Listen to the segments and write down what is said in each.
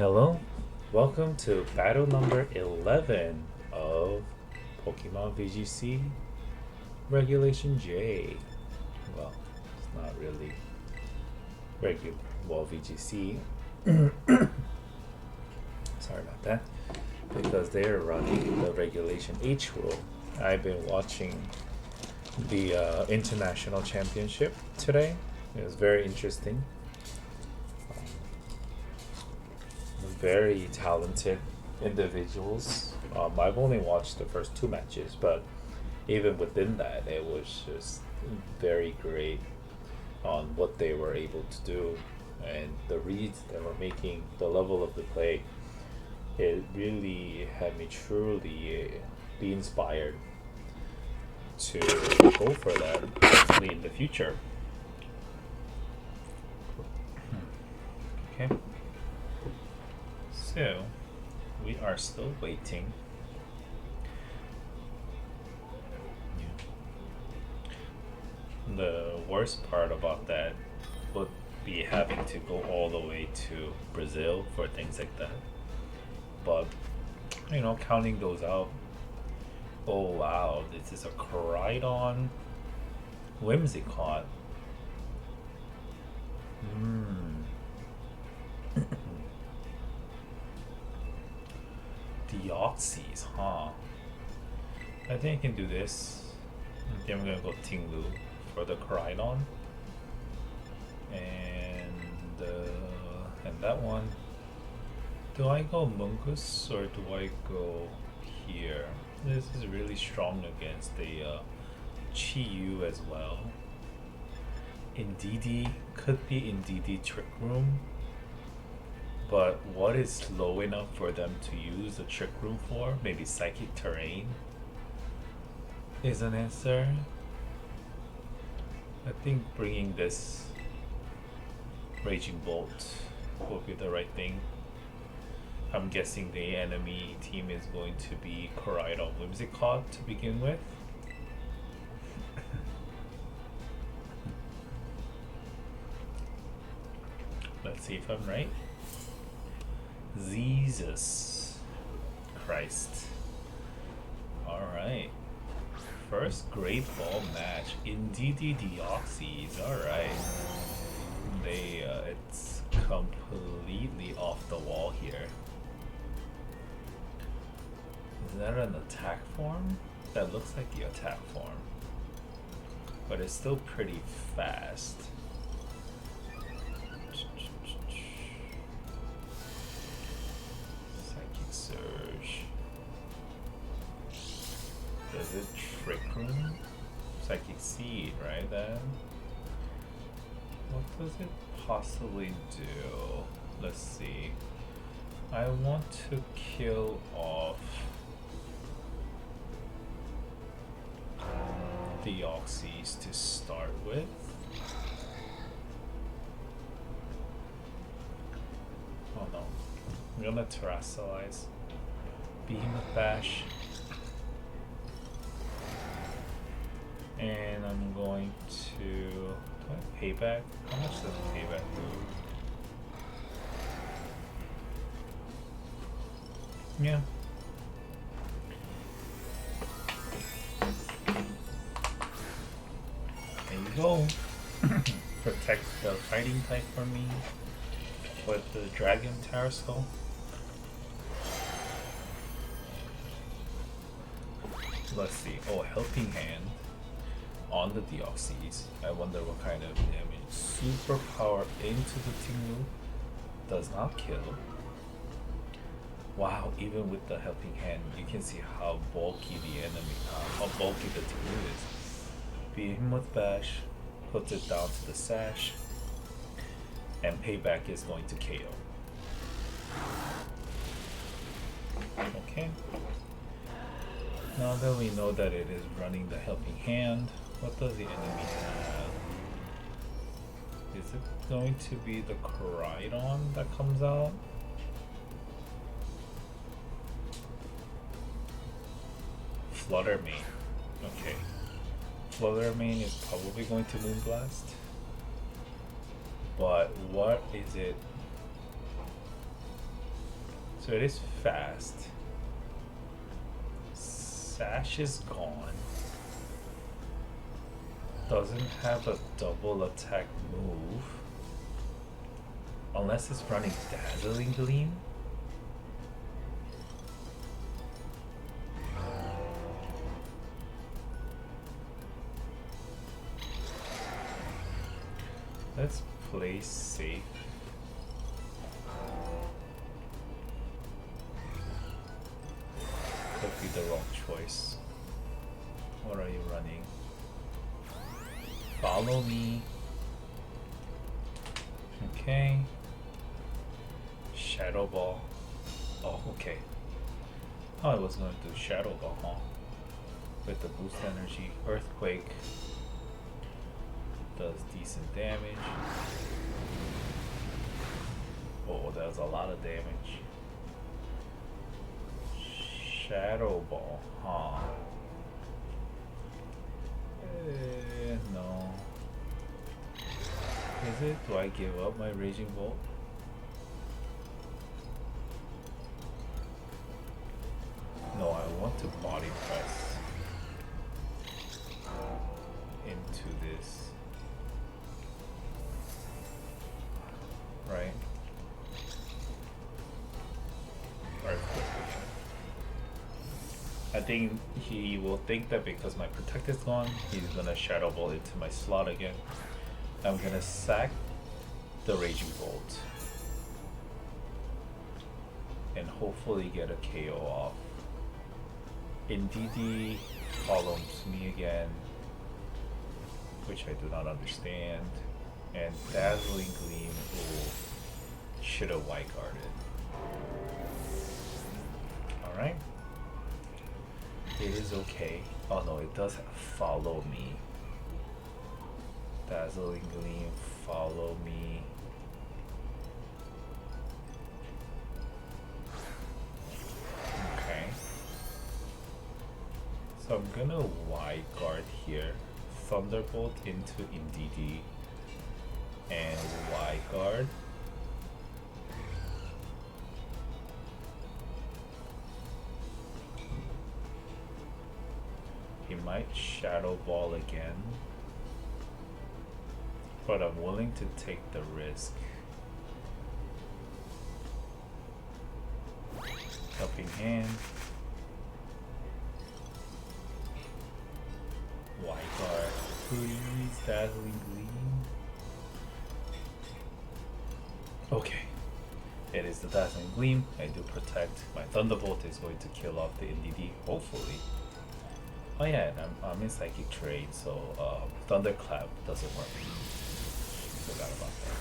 Hello, welcome to battle number 11 of Pokemon VGC Regulation J. Well, it's not really regular, well, VGC. Sorry about that. Because they're running the Regulation H rule. I've been watching the International Championship today. It was very interesting. Very talented individuals. I've only watched the first two matches, but even within that, it was just very great on what they were able to do and the reads they were making, the level of the play. It really had me truly be inspired to go for that, hopefully in the future. Okay. So, we are still waiting. The worst part about that would be having to go all the way to Brazil for things like that. But, counting those out, oh wow, this is a Koraidon Whimsicott. Deoxys, huh? I think I can do this. Then we're gonna go Tinglu for the Koraidon. And that one. Do I go Mungus or do I go here? This is really strong against the Chi-Yu as well. Indeedee could be Indeedee Trick Room. But what is low enough for them to use the Trick Room for? Maybe Psychic Terrain is an answer. I think bringing this Raging Bolt will be the right thing. I'm guessing the enemy team is going to be Koraidon Whimsicott to begin with. Let's see if I'm right. Jesus Christ. Alright. First Great Ball match. Indeedee Deoxys. Alright. It's completely off the wall here. Is that an attack form? That looks like the attack form. But it's still pretty fast. Psychic Surge. Does it Trick Room? Psychic Seed, right then? What does it possibly do? Let's see. I want to kill off Deoxys to start with. Oh no. I'm gonna Terrasilize. Behemoth Bash. And I'm going to... Do I have Payback? How much does Payback do? Yeah. There you go. Protect the fighting type for me with the Dragon Tarasco. Let's see. Oh, Helping Hand on the Deoxys. I wonder what kind of damage. Superpower into the Tinglu does not kill. Wow, even with the Helping Hand, you can see how bulky the enemy, how bulky the Tinglu is. Behemoth Bash puts it down to the Sash, and Payback is going to KO. Okay. Now that we know that it is running the Helping Hand, what does the enemy have? Is it going to be the Koraidon that comes out? Fluttermane. Okay. Fluttermane is probably going to Moonblast. But what is it So it is fast. Sash is gone. Doesn't have a double attack move. Unless it's running Dazzling Gleam. Let's play safe. Could be the wrong choice. What are you running? Follow me. Okay. Shadow Ball. Oh, okay. I was going to do Shadow Ball, huh? With the boost energy. Earthquake. Does decent damage. Oh, that's a lot of damage. Shadow Ball, huh? No. Is it? Do I give up my Raging Bolt? No, I want to body press into this. Right? Earthquake. I think he will think that because my Protect is gone, he's gonna Shadow Ball into my slot again. I'm gonna sack the Raging Bolt and hopefully get a KO off. Indeedee follows me again, which I do not understand. And Dazzling Gleam, should have white guarded. Alright. It is okay. Oh no, it does follow me. Dazzling Gleam, follow me. Okay. So I'm gonna wide guard here. Thunderbolt into Indeedee. And wide guard. He might Shadow Ball again, but I'm willing to take the risk. Helping Hand. Wide guard. Please, Dazzling Gleam. Okay. It is the Dazzling Gleam. I do protect. My Thunderbolt is going to kill off the Indeedee, hopefully. Oh yeah, and I'm in Psychic Trade, so Thunderclap doesn't work. Forgot about that.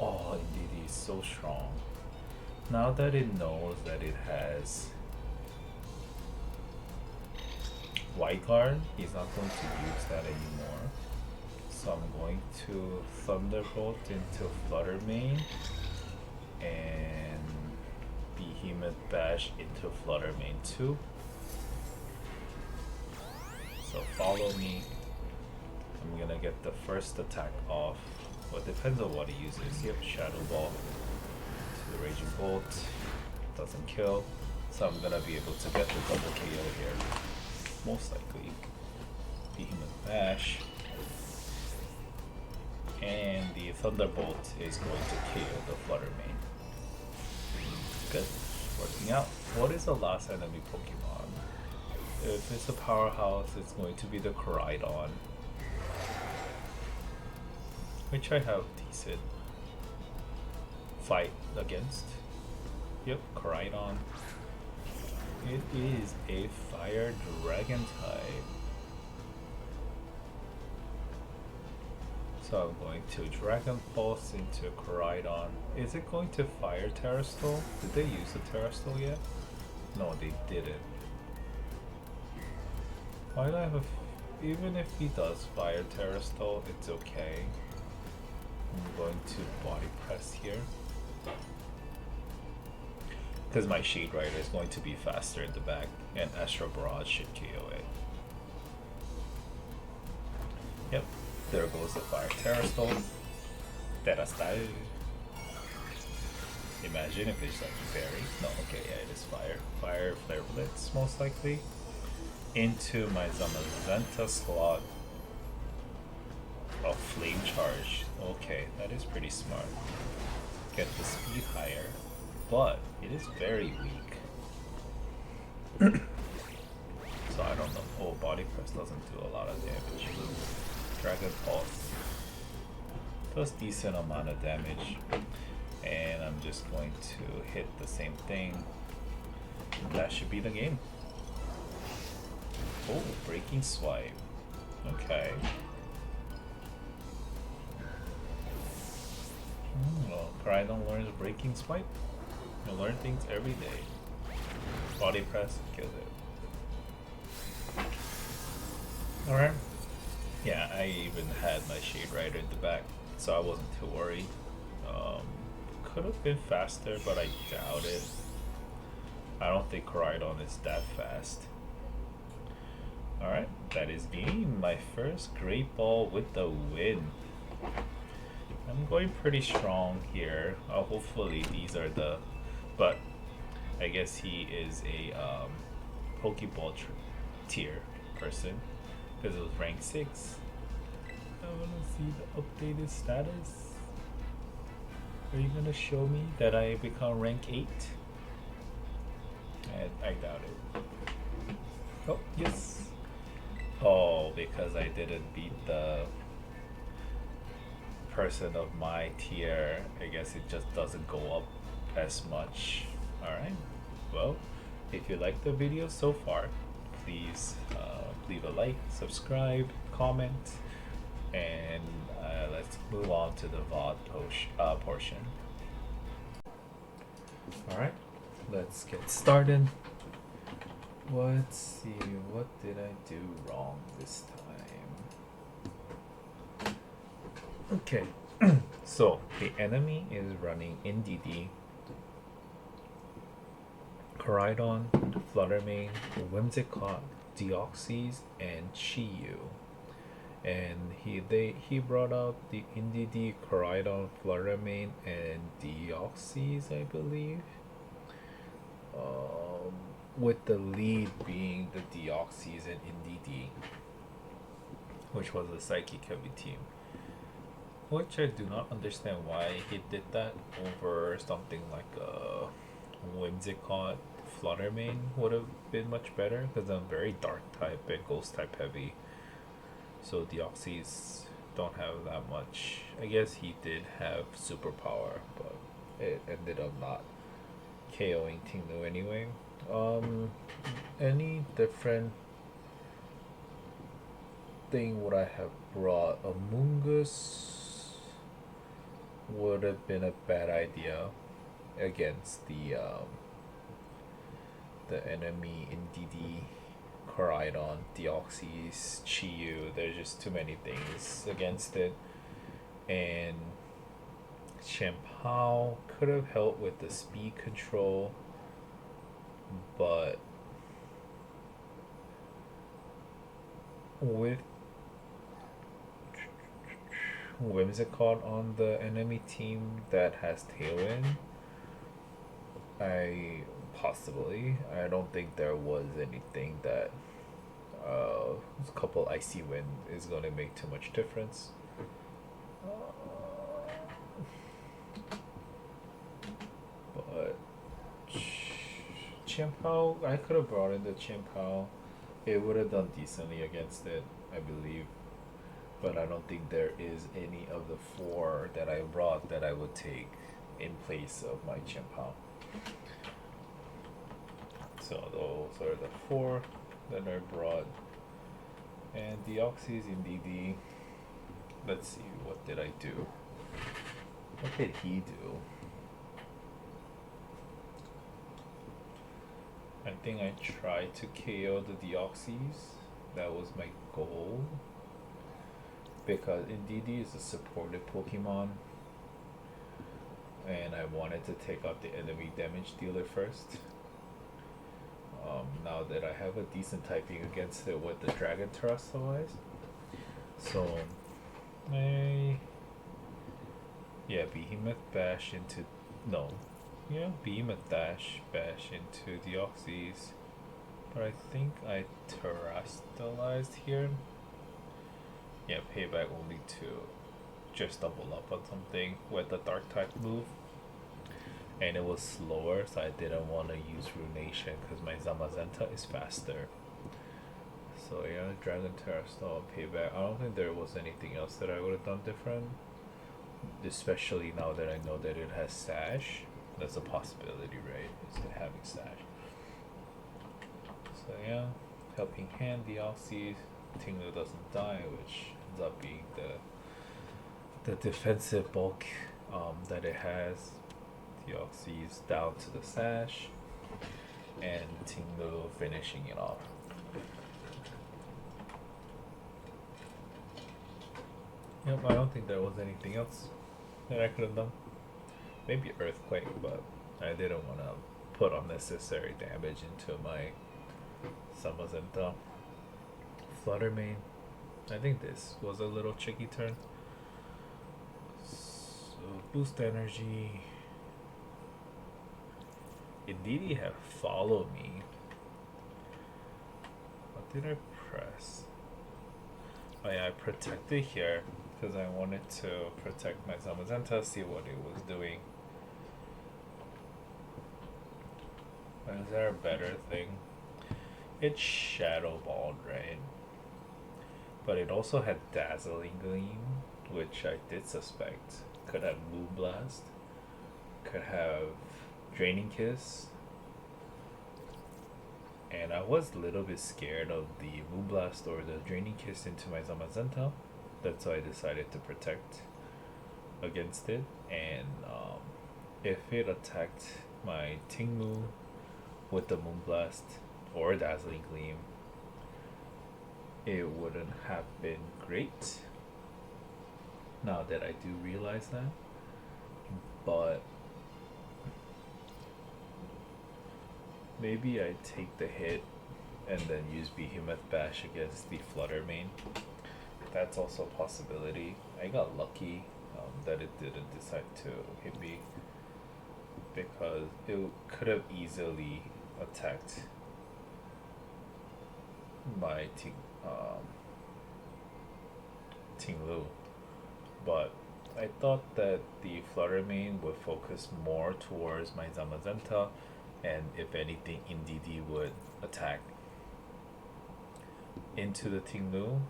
Oh, Indeedee is so strong. Now that it knows that it has White Guard, he's not going to use that anymore. So I'm going to Thunderbolt into Fluttermane and Behemoth Bash into Fluttermane too. So follow me. I'm gonna get the first attack off. Well, it depends on what he uses. Yep, Shadow Ball to the Raging Bolt. Doesn't kill. So I'm gonna be able to get the double KO here. Most likely. Behemoth Bash. And the Thunderbolt is going to kill the Fluttermane. Good. Working out. What is the last enemy Pokemon? If it's a powerhouse, it's going to be the Koraidon, which I have decent fight against. Yep, Koraidon. It is a Fire Dragon type. So I'm going to Dragon Pulse into Koraidon. Is it going to Fire Terrastall? Did they use the Terrastall yet? No, they didn't. Why do I have a... even if he does Fire Terrastall, it's okay. I'm going to Body Press here. Because my Shade Rider is going to be faster in the back, and Astral Barrage should KO it. Yep, there goes the Fire Terrastall. Terrastall. Imagine if it's like fairy. No, okay, yeah, it is fire. Fire flare blitz, most likely. Into my Zamazenta slot of flame charge. Okay, that is pretty smart. Get the speed higher, but it is very weak. So I don't know. Oh, body press doesn't do a lot of damage. Dragon pulse does decent amount of damage, and I'm just going to hit the same thing. That should be the game. Oh, breaking swipe. Okay. Well, Crydon learns breaking swipe. You learn things every day. Body press kills it. Alright. Yeah, I even had my Shade Rider in the back, so I wasn't too worried. Could have been faster, but I doubt it. I don't think Crydon is that fast. Alright, that is game. My first Great Ball with the win. I'm going pretty strong here. Hopefully these are the... But I guess he is a Pokeball tier person, because it was rank 6. I want to see the updated status. Are you going to show me that I become rank 8? I doubt it. Oh, yes. Oh, because I didn't beat the person of my tier, I guess it just doesn't go up as much. Alright, well, if you like the video so far, please leave a like, subscribe, comment, and let's move on to the VOD portion. Alright, let's get started. Let's see, what did I do wrong this time? Okay, so the enemy is running NDD, Crydon, Fluttermane, Whimsicott, Deoxys, and Chiyu. And he brought out the NDD, Crydon, Fluttermane, and Deoxys, I believe. With the lead being the Deoxys and NDD, which was a Psychic heavy team. Which I do not understand why he did that over something like a Whimsicott. Fluttermane would have been much better, because I'm very dark type and ghost type heavy. So Deoxys don't have that much. I guess he did have superpower, but it ended up not KOing Tingnu anyway. Any different thing would I have brought? A Mungus would have been a bad idea against the enemy NDD, Crydon, Deoxys, Chiyu. There's just too many things against it. And Champao could have helped with the speed control, but with Whimsicott on the enemy team that has Tailwind, I don't think there was anything that a couple Icy Wind is going to make too much difference. But Champao, I could have brought in the Champao. It would have done decently against it, I believe. But I don't think there is any of the 4 that I brought that I would take in place of my Champao. So those are the 4 that I brought. And Deoxys NDD. Let's see, what did I do? What did he do? I think I tried to KO the Deoxys. That was my goal. Because NDD is a supported Pokemon. And I wanted to take out the enemy damage dealer first. Now that I have a decent typing against it with the Dragon Terrestrialize. So, Behemoth Bash into... No. beam a dash bash into the Oxys. But I think I terrestrialized here. Yeah, payback only to just double up on something with the dark type move. And it was slower, so I didn't want to use Runation because my Zamazenta is faster. So yeah, Dragon Terrastal payback. I don't think there was anything else that I would have done different. Especially now that I know that it has Sash. That's a possibility, right? Is it having Sash? So yeah, helping hand the Aussies. Tinglu doesn't die, which ends up being the defensive bulk that it has. The Aussies down to the Sash, and Tinglu finishing it off. Yep, I don't think there was anything else that I could have done. Maybe Earthquake, but I didn't want to put unnecessary damage into my Samazenta. Flutter Mane. I think this was a little tricky turn. So boost energy. Indeed, he have follow me. What did I press? Oh yeah, I protected here because I wanted to protect my Zamazenta, see what it was doing. Is there a better thing? It's Shadow Ball, right? But it also had Dazzling Gleam, which I did suspect. Could have Moonblast. Could have Draining Kiss. And I was a little bit scared of the Moonblast or the Draining Kiss into my Zamazenta. That's why I decided to protect against it. And if it attacked my Tingmu with the Moonblast or Dazzling Gleam, it wouldn't have been great. Now that I do realize that. But maybe I take the hit and then use Behemoth Bash against the Flutter Mane. That's also a possibility. I got lucky that it didn't decide to hit me because it could have easily attacked my Tinglu. But I thought that the Flutter Mane would focus more towards my Zamazenta, and if anything, Indeedee would attack into the Tinglu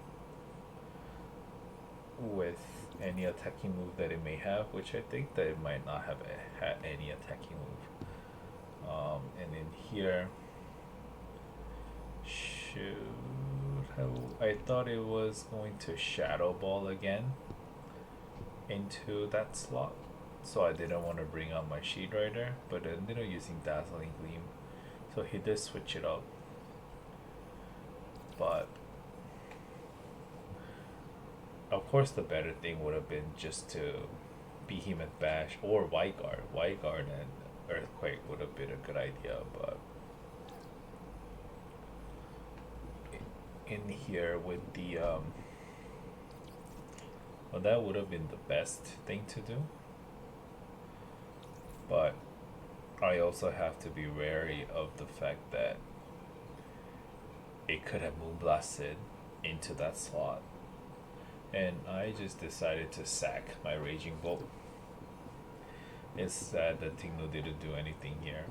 with any attacking move that it may have, which I think that it might not have had any attacking move. And in here, I thought it was going to Shadow Ball again into that slot, so I didn't want to bring out my Sheet Rider, but I ended up using Dazzling Gleam, so he did switch it up. But of course the better thing would have been just to Behemoth Bash or White Guard. White Guard and Earthquake would have been a good idea, but in here with the well, that would have been the best thing to do, but I also have to be wary of the fact that it could have Moonblasted into that slot, and I just decided to sack my Raging Bolt. It's sad that Tinglu didn't do anything here,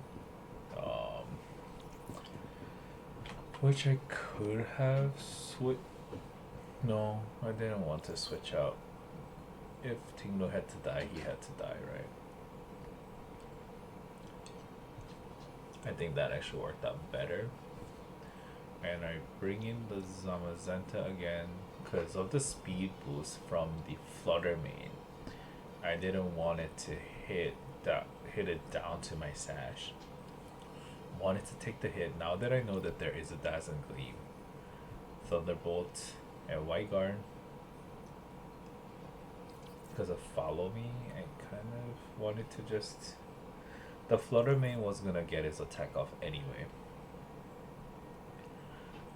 which I could have switched. No, I didn't want to switch out. If Tinglu had to die, he had to die, right? I think that actually worked out better. And I bring in the Zamazenta again because of the speed boost from the Flutter Mane. I didn't want it to hit it down to my Sash. Wanted to take the hit. Now that I know that there is a Dazzling Gleam, Thunderbolt, and White Guard, because of Follow Me, I kind of wanted to just... The Flutter Mane was gonna get his attack off anyway.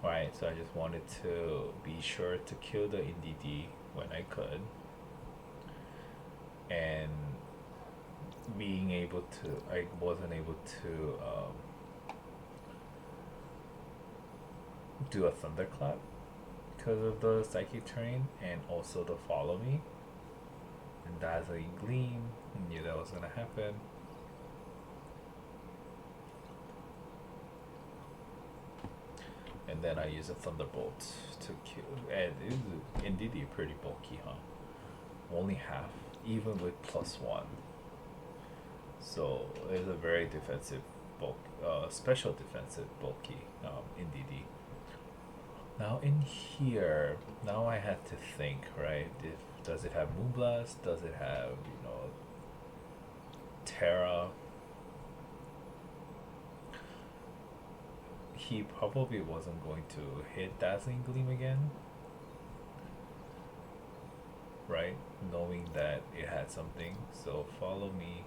Right, so I just wanted to be sure to kill the Indeedee when I could. And being able to, I wasn't able to do a thunderclap because of the psychic terrain and also the follow me and dazzling gleam. I knew that was gonna happen. And then I use a thunderbolt to kill. And it is indeed pretty bulky, huh? Only half, even with +1. So it's a very defensive bulk, special defensive bulky NDD. Now in here, now I had to think, right? Does it have Moonblast? Does it have, Terra? He probably wasn't going to hit Dazzling Gleam again, right? Knowing that it had something. So follow me.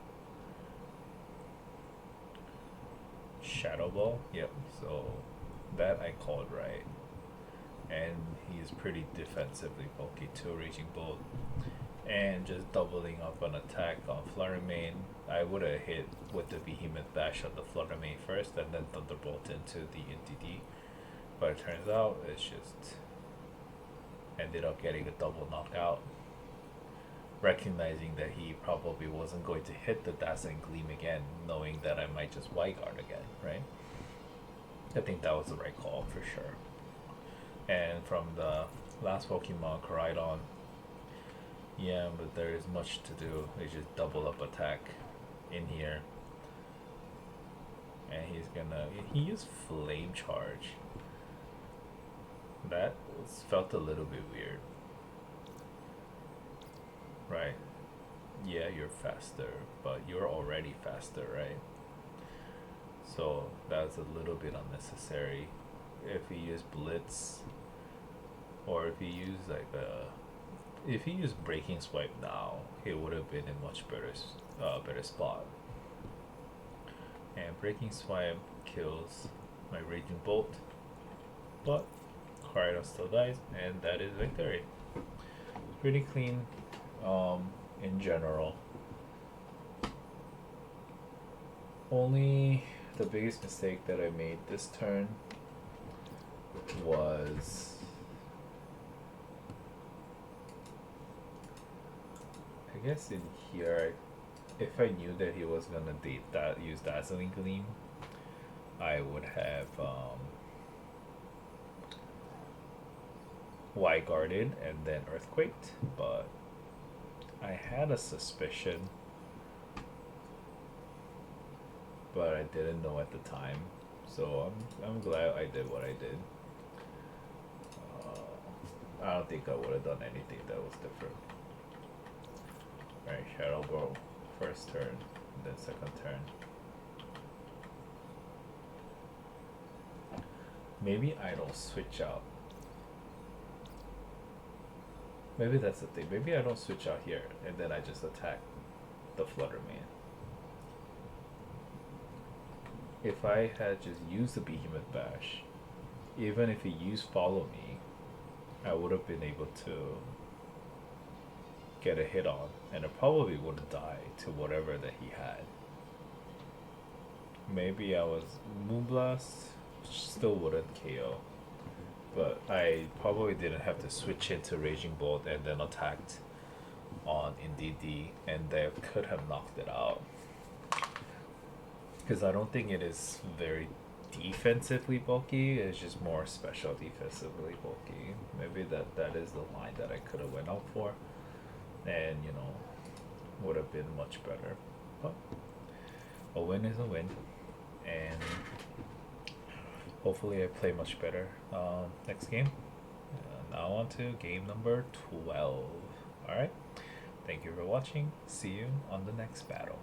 Shadow Ball, yep. So that I called right. And he's pretty defensively bulky too, Raging Bolt. And just doubling up on attack on Fluttermane. I would have hit with the Behemoth Bash on the Fluttermane first and then Thunderbolt into the NTD. But it turns out it's just ended up getting a double knockout. Recognizing that he probably wasn't going to hit the Dazzling Gleam again, knowing that I might just Y-Guard again, right? I think that was the right call for sure. And from the last Pokemon, Koraidon, yeah, but there is much to do. It's just double up attack in here. And he used Flame Charge. That felt a little bit weird. Right. Yeah, you're faster, but you're already faster, right? So that's a little bit unnecessary. If he used Blitz, or if he used if he used Breaking Swipe now, he would have been in much better spot. And Breaking Swipe kills my Raging Bolt, but Koraidon still dies, and that is victory. Pretty clean. In general, only the biggest mistake that I made this turn was I guess in here, if I knew that he was gonna use Dazzling Gleam, I would have Y-guarded and then Earthquaked, but I had a suspicion, but I didn't know at the time. So I'm glad I did what I did. I don't think I would have done anything that was different. Alright, Shadow Ball first turn, then second turn. Maybe I don't switch out. Maybe that's the thing. Maybe I don't switch out here and then I just attack the Fluttermane. If I had just used the Behemoth Bash, even if he used Follow Me, I would have been able to get a hit on, and it probably wouldn't die to whatever that he had. Maybe I was Moonblast, still wouldn't KO. But I probably didn't have to switch into Raging Bolt and then attacked on NDD, and they could have knocked it out. Because I don't think it is very defensively bulky, it's just more special defensively bulky. Maybe that is the line that I could have went out for, and would have been much better. But a win is a win, and hopefully I play much better next game. Now on to game number 12. Alright, thank you for watching. See you on the next battle.